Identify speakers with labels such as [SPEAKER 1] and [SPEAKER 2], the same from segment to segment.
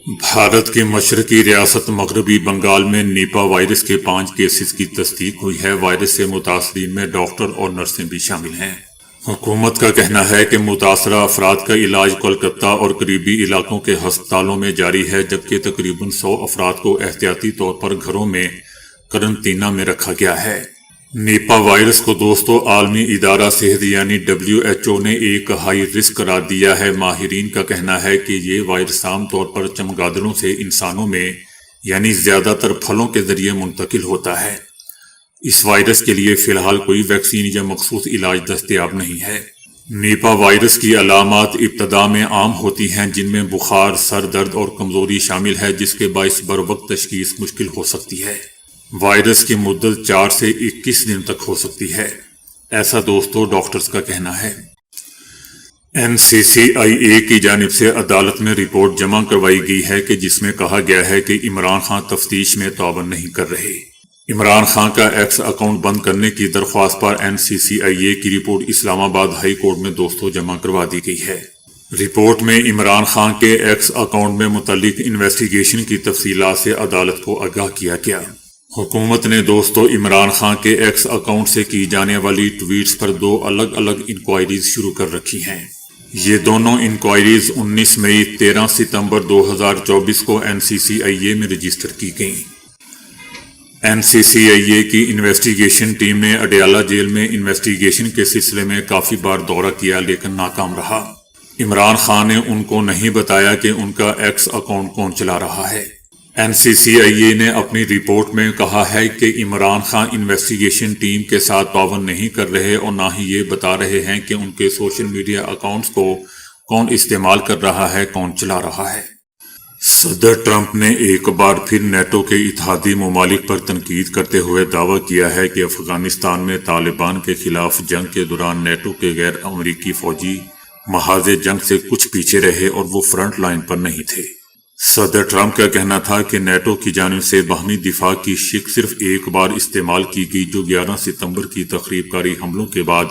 [SPEAKER 1] بھارت کی مشرقی ریاست مغربی بنگال میں نیپا وائرس کے 5 کیسز کی تصدیق ہوئی ہے۔ وائرس سے متاثرین میں ڈاکٹر اور نرسیں بھی شامل ہیں۔ حکومت کا کہنا ہے کہ متاثرہ افراد کا علاج کولکتہ اور قریبی علاقوں کے ہسپتالوں میں جاری ہے، جبکہ تقریباً 100 افراد کو احتیاطی طور پر گھروں میں قرنطینہ میں رکھا گیا ہے۔ نیپا وائرس کو عالمی ادارہ صحت یعنی WHO نے ایک ہائی رسک قرار دیا ہے۔ ماہرین کا کہنا ہے کہ یہ وائرس عام طور پر چمگادڑوں سے انسانوں میں یعنی زیادہ تر پھلوں کے ذریعے منتقل ہوتا ہے۔ اس وائرس کے لیے فی الحال کوئی ویکسین یا مخصوص علاج دستیاب نہیں ہے۔ نیپا وائرس کی علامات ابتدا میں عام ہوتی ہیں، جن میں بخار، سر درد اور کمزوری شامل ہے، جس کے باعث بروقت تشخیص مشکل ہو سکتی ہے۔ وائرس کی مدت 4 سے 21 دن تک ہو سکتی ہے، ایسا ڈاکٹرز کا کہنا ہے۔ NCCIA کی جانب سے عدالت میں رپورٹ جمع کروائی گئی ہے کہ جس میں کہا گیا ہے کہ عمران خان تفتیش میں تعاون نہیں کر رہے۔ عمران خان کا ایکس اکاؤنٹ بند کرنے کی درخواست پر NCCIA کی رپورٹ اسلام آباد ہائی کورٹ میں جمع کروا دی گئی ہے۔ رپورٹ میں عمران خان کے ایکس اکاؤنٹ میں متعلق انویسٹیگیشن کی تفصیلات سے عدالت کو آگاہ کیا گیا۔ حکومت نے عمران خان کے ایکس اکاؤنٹ سے کی جانے والی ٹویٹس پر 2 الگ الگ انکوائریز شروع کر رکھی ہیں۔ یہ دونوں انکوائریز 19 مئی 13 ستمبر 2024 کو NCCIA میں رجسٹر کی گئیں۔ NCCIA کی انویسٹیگیشن ٹیم نے اڈیالہ جیل میں انویسٹیگیشن کے سلسلے میں کافی بار دورہ کیا، لیکن ناکام رہا۔ عمران خان نے ان کو نہیں بتایا کہ ان کا ایکس اکاؤنٹ کون چلا رہا ہے۔ NCCIA نے اپنی رپورٹ میں کہا ہے کہ عمران خان انویسٹیگیشن ٹیم کے ساتھ تعاون نہیں کر رہے اور نہ ہی یہ بتا رہے ہیں کہ ان کے سوشل میڈیا اکاؤنٹس کو کون استعمال کر رہا ہے، کون چلا رہا ہے۔ صدر ٹرمپ نے ایک بار پھر نیٹو کے اتحادی ممالک پر تنقید کرتے ہوئے دعویٰ کیا ہے کہ افغانستان میں طالبان کے خلاف جنگ کے دوران نیٹو کے غیر امریکی فوجی محاذ جنگ سے کچھ پیچھے رہے اور وہ فرنٹ لائن پر نہیں تھے۔ صدر ٹرمپ کا کہنا تھا کہ نیٹو کی جانب سے باہمی دفاع کی شق صرف ایک بار استعمال کی گئی، جو 11 ستمبر کی تخریب کاری حملوں کے بعد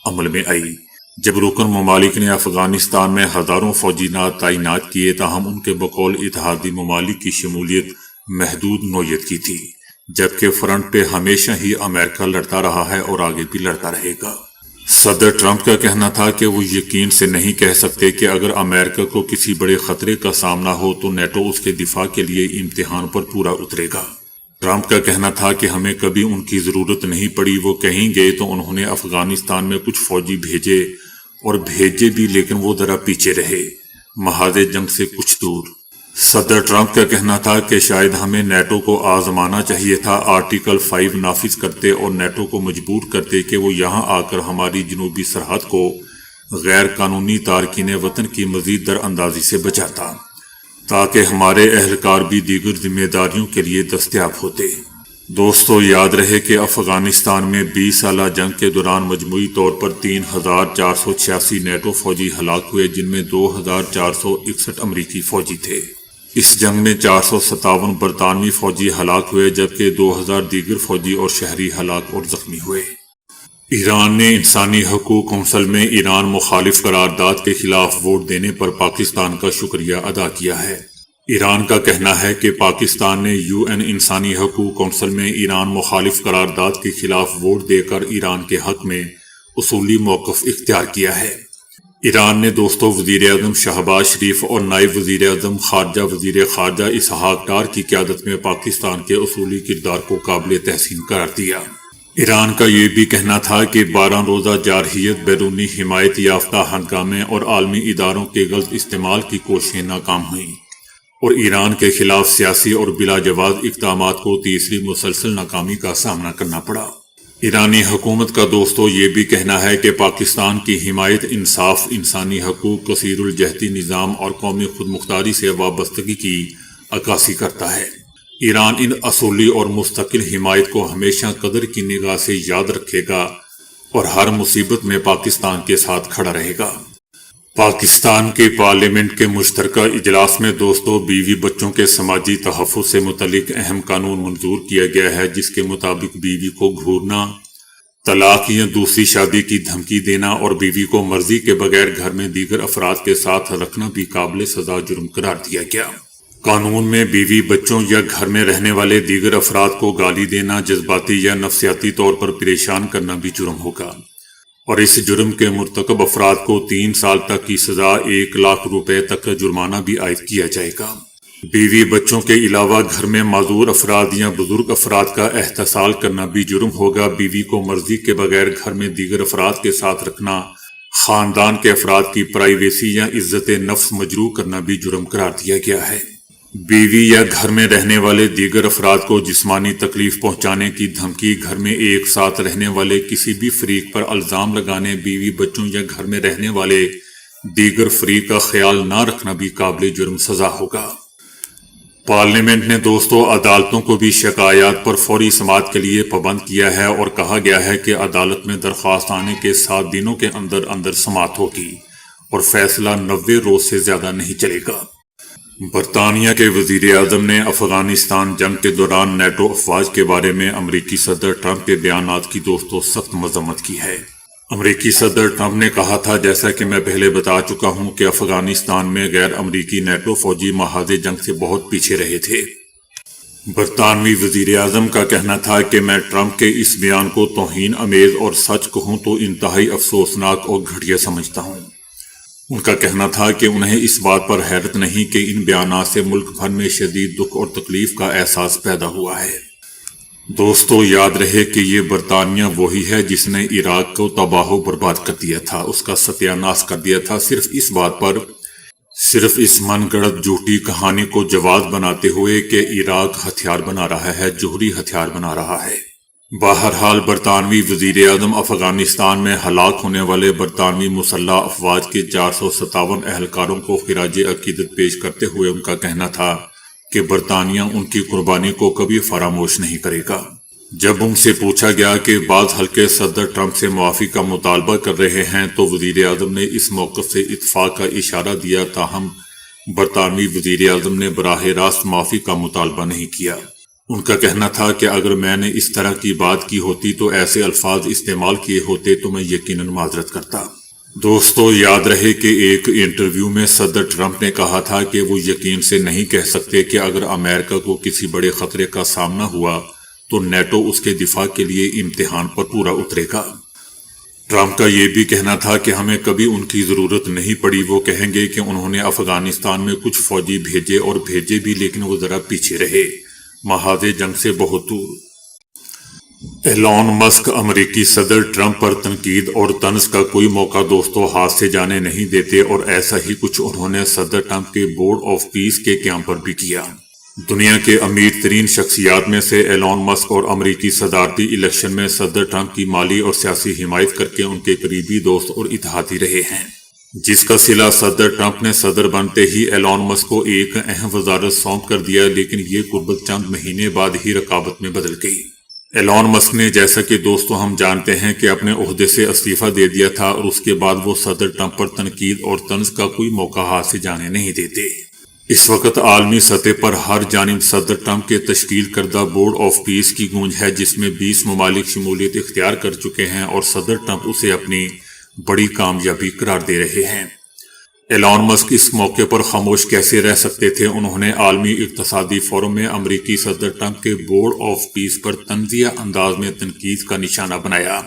[SPEAKER 1] عمل میں آئی، جب رکن ممالک نے افغانستان میں ہزاروں فوجی تعینات کیے، تاہم ان کے بقول اتحادی ممالک کی شمولیت محدود نوعیت کی تھی، جبکہ فرنٹ پہ ہمیشہ ہی امریکہ لڑتا رہا ہے اور آگے بھی لڑتا رہے گا۔ صدر ٹرمپ کا کہنا تھا کہ وہ یقین سے نہیں کہہ سکتے کہ اگر امریکہ کو کسی بڑے خطرے کا سامنا ہو تو نیٹو اس کے دفاع کے لیے امتحان پر پورا اترے گا۔ ٹرمپ کا کہنا تھا کہ ہمیں کبھی ان کی ضرورت نہیں پڑی، وہ کہیں گے تو انہوں نے افغانستان میں کچھ فوجی بھیجے بھی، لیکن وہ ذرا پیچھے رہے، محاذ جنگ سے کچھ دور۔ صدر ٹرمپ کا کہنا تھا کہ شاید ہمیں نیٹو کو آزمانا چاہیے تھا، آرٹیکل 5 نافذ کرتے اور نیٹو کو مجبور کرتے کہ وہ یہاں آ کر ہماری جنوبی سرحد کو غیر قانونی تارکین وطن کی مزید در اندازی سے بچاتا، تاکہ ہمارے اہلکار بھی دیگر ذمہ داریوں کے لیے دستیاب ہوتے۔ یاد رہے کہ افغانستان میں 20 سالہ جنگ کے دوران مجموعی طور پر 3486 نیٹو فوجی ہلاک ہوئے، جن میں 2461 امریکی فوجی تھے۔ اس جنگ میں 457 برطانوی فوجی ہلاک ہوئے، جبکہ 2000 دیگر فوجی اور شہری ہلاک اور زخمی ہوئے۔ ایران نے انسانی حقوق کونسل میں ایران مخالف قرارداد کے خلاف ووٹ دینے پر پاکستان کا شکریہ ادا کیا ہے۔ ایران کا کہنا ہے کہ پاکستان نے UN انسانی حقوق کونسل میں ایران مخالف قرارداد کے خلاف ووٹ دے کر ایران کے حق میں اصولی موقف اختیار کیا ہے۔ ایران نے وزیر اعظم شہباز شریف اور نائب وزیر اعظم وزیر خارجہ اسحاق ڈار کی قیادت میں پاکستان کے اصولی کردار کو قابل تحسین قرار دیا۔ ایران کا یہ بھی کہنا تھا کہ 12 روزہ جارحیت، بیرونی حمایت یافتہ ہنگامے اور عالمی اداروں کے غلط استعمال کی کوششیں ناکام ہوئیں، اور ایران کے خلاف سیاسی اور بلا جواز اقدامات کو تیسری مسلسل ناکامی کا سامنا کرنا پڑا۔ ایرانی حکومت کا یہ بھی کہنا ہے کہ پاکستان کی حمایت انصاف، انسانی حقوق، کثیر الجہتی نظام اور قومی خود مختاری سے وابستگی کی عکاسی کرتا ہے۔ ایران ان اصولی اور مستقل حمایت کو ہمیشہ قدر کی نگاہ سے یاد رکھے گا اور ہر مصیبت میں پاکستان کے ساتھ کھڑا رہے گا۔ پاکستان کے پارلیمنٹ کے مشترکہ اجلاس میں بیوی بچوں کے سماجی تحفظ سے متعلق اہم قانون منظور کیا گیا ہے، جس کے مطابق بیوی کو گھورنا، طلاق یا دوسری شادی کی دھمکی دینا اور بیوی کو مرضی کے بغیر گھر میں دیگر افراد کے ساتھ رکھنا بھی قابل سزا جرم قرار دیا گیا۔ قانون میں بیوی، بچوں یا گھر میں رہنے والے دیگر افراد کو گالی دینا، جذباتی یا نفسیاتی طور پر پریشان کرنا بھی جرم ہوگا، اور اس جرم کے مرتکب افراد کو 3 سال تک کی سزا، 1 لاکھ روپے تک کا جرمانہ بھی عائد کیا جائے گا۔ بیوی، بچوں کے علاوہ گھر میں معذور افراد یا بزرگ افراد کا احتسال کرنا بھی جرم ہوگا۔ بیوی کو مرضی کے بغیر گھر میں دیگر افراد کے ساتھ رکھنا، خاندان کے افراد کی پرائیویسی یا عزت نفس مجروح کرنا بھی جرم قرار دیا گیا ہے۔ بیوی یا گھر میں رہنے والے دیگر افراد کو جسمانی تکلیف پہنچانے کی دھمکی، گھر میں ایک ساتھ رہنے والے کسی بھی فریق پر الزام لگانے، بیوی، بچوں یا گھر میں رہنے والے دیگر فریق کا خیال نہ رکھنا بھی قابل جرم سزا ہوگا۔ پارلیمنٹ نے عدالتوں کو بھی شکایات پر فوری سماعت کے لیے پابند کیا ہے، اور کہا گیا ہے کہ عدالت میں درخواست آنے کے 7 دنوں کے اندر اندر سماعت ہوگی اور فیصلہ 90 روز سے زیادہ نہیں چلے گا۔ برطانیہ کے وزیر اعظم نے افغانستان جنگ کے دوران نیٹو افواج کے بارے میں امریکی صدر ٹرمپ کے بیانات کی سخت مذمت کی ہے۔ امریکی صدر ٹرمپ نے کہا تھا، جیسا کہ میں پہلے بتا چکا ہوں، کہ افغانستان میں غیر امریکی نیٹو فوجی محاذ جنگ سے بہت پیچھے رہے تھے۔ برطانوی وزیر اعظم کا کہنا تھا کہ میں ٹرمپ کے اس بیان کو توہین آمیز اور سچ کہوں تو انتہائی افسوسناک اور گھٹیا سمجھتا ہوں۔ ان کا کہنا تھا کہ انہیں اس بات پر حیرت نہیں کہ ان بیانات سے ملک بھر میں شدید دکھ اور تکلیف کا احساس پیدا ہوا ہے۔ یاد رہے کہ یہ برطانیہ وہی ہے جس نے عراق کو تباہ و برباد کر دیا تھا، اس کا ستیہ ناش کر دیا تھا، صرف اس بات پر، صرف اس من گڑت جھوٹی کہانی کو جواز بناتے ہوئے کہ عراق ہتھیار بنا رہا ہے، جوہری ہتھیار بنا رہا ہے۔ بہرحال برطانوی وزیر اعظم افغانستان میں ہلاک ہونے والے برطانوی مسلح افواج کے 457 اہلکاروں کو خراج عقیدت پیش کرتے ہوئے ان کا کہنا تھا کہ برطانیہ ان کی قربانی کو کبھی فراموش نہیں کرے گا۔ جب ان سے پوچھا گیا کہ بعض حلقے صدر ٹرمپ سے معافی کا مطالبہ کر رہے ہیں تو وزیر اعظم نے اس موقف سے اتفاق کا اشارہ دیا، تاہم برطانوی وزیر اعظم نے براہ راست معافی کا مطالبہ نہیں کیا۔ ان کا کہنا تھا کہ اگر میں نے اس طرح کی بات کی ہوتی تو ایسے الفاظ استعمال کیے ہوتے تو میں یقیناً معذرت کرتا۔ یاد رہے کہ ایک انٹرویو میں صدر ٹرمپ نے کہا تھا کہ وہ یقین سے نہیں کہہ سکتے کہ اگر امریکہ کو کسی بڑے خطرے کا سامنا ہوا تو نیٹو اس کے دفاع کے لیے امتحان پر پورا اترے گا۔ ٹرمپ کا یہ بھی کہنا تھا کہ ہمیں کبھی ان کی ضرورت نہیں پڑی، وہ کہیں گے کہ انہوں نے افغانستان میں کچھ فوجی بھیجے اور بھیجے بھی، لیکن وہ ذرا پیچھے رہے، محاذ جنگ سے بہت دور۔ ایلون مسک امریکی صدر ٹرمپ پر تنقید اور طنز کا کوئی موقع ہاتھ سے جانے نہیں دیتے، اور ایسا ہی کچھ انہوں نے صدر ٹرمپ کے بورڈ آف پیس کے قیام پر بھی کیا۔ دنیا کے امیر ترین شخصیات میں سے ایلون مسک اور امریکی صدارتی الیکشن میں صدر ٹرمپ کی مالی اور سیاسی حمایت کر کے ان کے قریبی دوست اور اتحادی رہے ہیں، جس کا صلہ صدر ٹرمپ نے صدر بنتے ہی ایلون مسک کو ایک اہم وزارت سونپ کر دیا، لیکن یہ قربت چند مہینے بعد ہی رقابت میں بدل گئی۔ ایلون مسک نے، جیسا کہ ہم جانتے ہیں، کہ اپنے عہدے سے استعفیٰ دے دیا تھا، اور اس کے بعد وہ صدر ٹرمپ پر تنقید اور طنز کا کوئی موقع ہاتھ سے جانے نہیں دیتے۔ اس وقت عالمی سطح پر ہر جانب صدر ٹرمپ کے تشکیل کردہ بورڈ آف پیس کی گونج ہے، جس میں 20 ممالک شمولیت اختیار کر چکے ہیں، اور صدر ٹرمپ اسے اپنی بڑی کامیابی قرار دے رہے ہیں۔ ایلون مسک اس موقع پر خاموش کیسے رہ سکتے تھے؟ انہوں نے عالمی اقتصادی فورم میں امریکی صدر ٹرمپ کے بورڈ آف پیس پر طنزیہ انداز میں تنقید کا نشانہ بنایا۔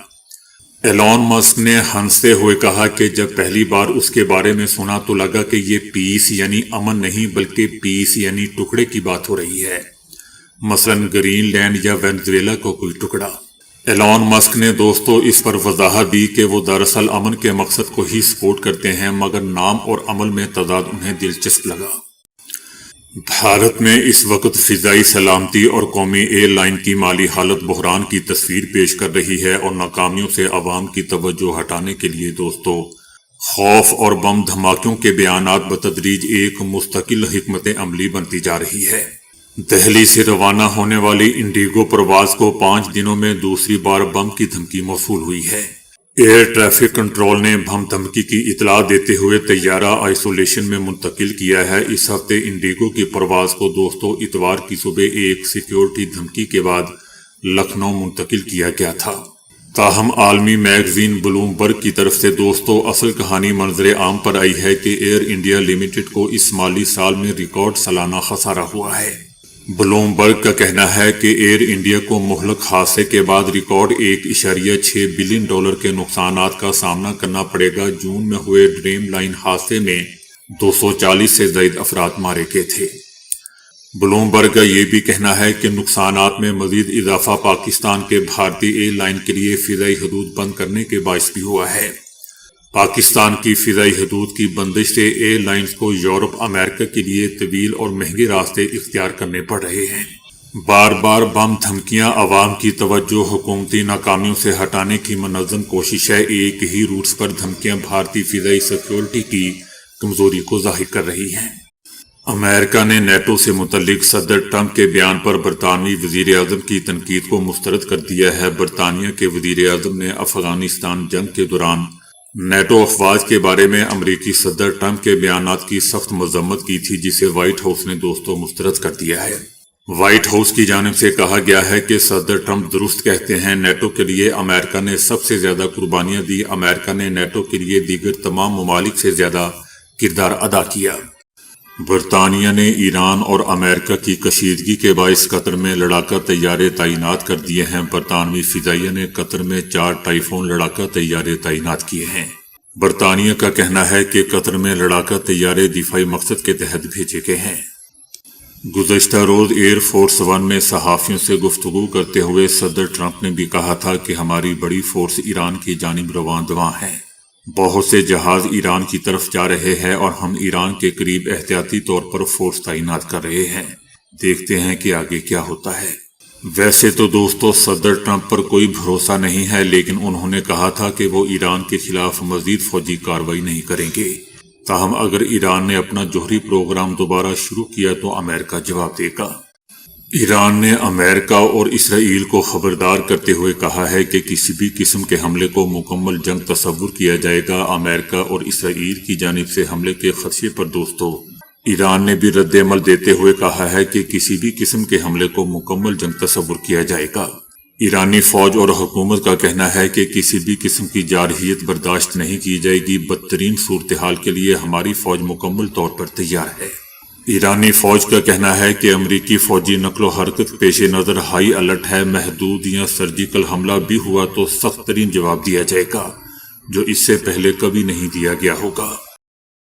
[SPEAKER 1] ایلون مسک نے ہنستے ہوئے کہا کہ جب پہلی بار اس کے بارے میں سنا تو لگا کہ یہ پیس یعنی امن نہیں، بلکہ پیس یعنی ٹکڑے کی بات ہو رہی ہے، مثلاً گرین لینڈ یا وینزویلا کو کوئی ٹکڑا۔ ایلون مسک نے اس پر وضاحت دی کہ وہ دراصل امن کے مقصد کو ہی سپورٹ کرتے ہیں، مگر نام اور عمل میں تضاد انہیں دلچسپ لگا۔ بھارت میں اس وقت فضائی سلامتی اور قومی ایئر لائن کی مالی حالت بحران کی تصویر پیش کر رہی ہے، اور ناکامیوں سے عوام کی توجہ ہٹانے کے لیے خوف اور بم دھماکوں کے بیانات بتدریج ایک مستقل حکمت عملی بنتی جا رہی ہے۔ دہلی سے روانہ ہونے والی انڈیگو پرواز کو 5 دنوں میں دوسری بار بم کی دھمکی موصول ہوئی ہے۔ ایئر ٹریفک کنٹرول نے بم دھمکی کی اطلاع دیتے ہوئے طیارہ آئسولیشن میں منتقل کیا ہے۔ اس ہفتے انڈیگو کی پرواز کو اتوار کی صبح ایک سیکیورٹی دھمکی کے بعد لکھنؤ منتقل کیا گیا تھا۔ تاہم عالمی میگزین بلومبرگ کی طرف سے دوستو اصل کہانی منظر عام پر آئی ہے کہ ایئر انڈیا لمیٹڈ کو اس مالی سال میں ریکارڈ سالانہ خسارہ ہوا ہے۔ بلومبرگ کا کہنا ہے کہ ایئر انڈیا کو مہلک حادثے کے بعد ریکارڈ 1.6 بلین ڈالر کے نقصانات کا سامنا کرنا پڑے گا۔ جون میں ہوئے ڈریم لائن حادثے میں 240 سے زائد افراد مارے گئے تھے۔ بلومبرگ کا یہ بھی کہنا ہے کہ نقصانات میں مزید اضافہ پاکستان کے بھارتی ایئر لائن کے لیے فضائی حدود بند کرنے کے باعث بھی ہوا ہے۔ پاکستان کی فضائی حدود کی بندش سے ایئر لائنز کو یورپ امریکہ کے لیے طویل اور مہنگے راستے اختیار کرنے پڑ رہے ہیں۔ بار بار بم دھمکیاں عوام کی توجہ حکومتی ناکامیوں سے ہٹانے کی منظم کوشش ہے۔ ایک ہی روٹس پر دھمکیاں بھارتی فضائی سیکیورٹی کی کمزوری کو ظاہر کر رہی ہیں۔ امریکہ نے نیٹو سے متعلق صدر ٹرمپ کے بیان پر برطانوی وزیر اعظم کی تنقید کو مسترد کر دیا ہے۔ برطانیہ کے وزیر اعظم نے افغانستان جنگ کے دوران نیٹو افواج کے بارے میں امریکی صدر ٹرمپ کے بیانات کی سخت مذمت کی تھی، جسے وائٹ ہاؤس نے دوستوں مسترد کر دیا ہے۔ وائٹ ہاؤس کی جانب سے کہا گیا ہے کہ صدر ٹرمپ درست کہتے ہیں، نیٹو کے لیے امریکہ نے سب سے زیادہ قربانیاں دی۔ امریکہ نے نیٹو کے لیے دیگر تمام ممالک سے زیادہ کردار ادا کیا۔ برطانیہ نے ایران اور امریکہ کی کشیدگی کے باعث قطر میں لڑاکا طیارے تعینات کر دیے ہیں۔ برطانوی فضائیہ نے قطر میں 4 ٹائفون لڑاکا طیارے تعینات کیے ہیں۔ برطانیہ کا کہنا ہے کہ قطر میں لڑاکا طیارے دفاعی مقصد کے تحت بھیجے گئے ہیں۔ گزشتہ روز ایئر فورس 1 میں صحافیوں سے گفتگو کرتے ہوئے صدر ٹرمپ نے بھی کہا تھا کہ ہماری بڑی فورس ایران کی جانب رواں دواں ہے۔ بہت سے جہاز ایران کی طرف جا رہے ہیں اور ہم ایران کے قریب احتیاطی طور پر فورس تعینات کر رہے ہیں۔ دیکھتے ہیں کہ آگے کیا ہوتا ہے۔ ویسے تو دوستو صدر ٹرمپ پر کوئی بھروسہ نہیں ہے، لیکن انہوں نے کہا تھا کہ وہ ایران کے خلاف مزید فوجی کارروائی نہیں کریں گے۔ تاہم اگر ایران نے اپنا جوہری پروگرام دوبارہ شروع کیا تو امریکہ جواب دے گا۔ ایران نے امریکہ اور اسرائیل کو خبردار کرتے ہوئے کہا ہے کہ کسی بھی قسم کے حملے کو مکمل جنگ تصور کیا جائے گا۔ امریکہ اور اسرائیل کی جانب سے حملے کے خدشے پر دوستو ایران نے بھی رد عمل دیتے ہوئے کہا ہے کہ کسی بھی قسم کے حملے کو مکمل جنگ تصور کیا جائے گا۔ ایرانی فوج اور حکومت کا کہنا ہے کہ کسی بھی قسم کی جارحیت برداشت نہیں کی جائے گی۔ بدترین صورتحال کے لیے ہماری فوج مکمل طور پر تیار ہے۔ ایرانی فوج کا کہنا ہے کہ امریکی فوجی نقل و حرکت پیش نظر ہائی الرٹ ہے۔ محدود یا سرجیکل حملہ بھی ہوا تو سخت ترین جواب دیا جائے گا، جو اس سے پہلے کبھی نہیں دیا گیا ہوگا۔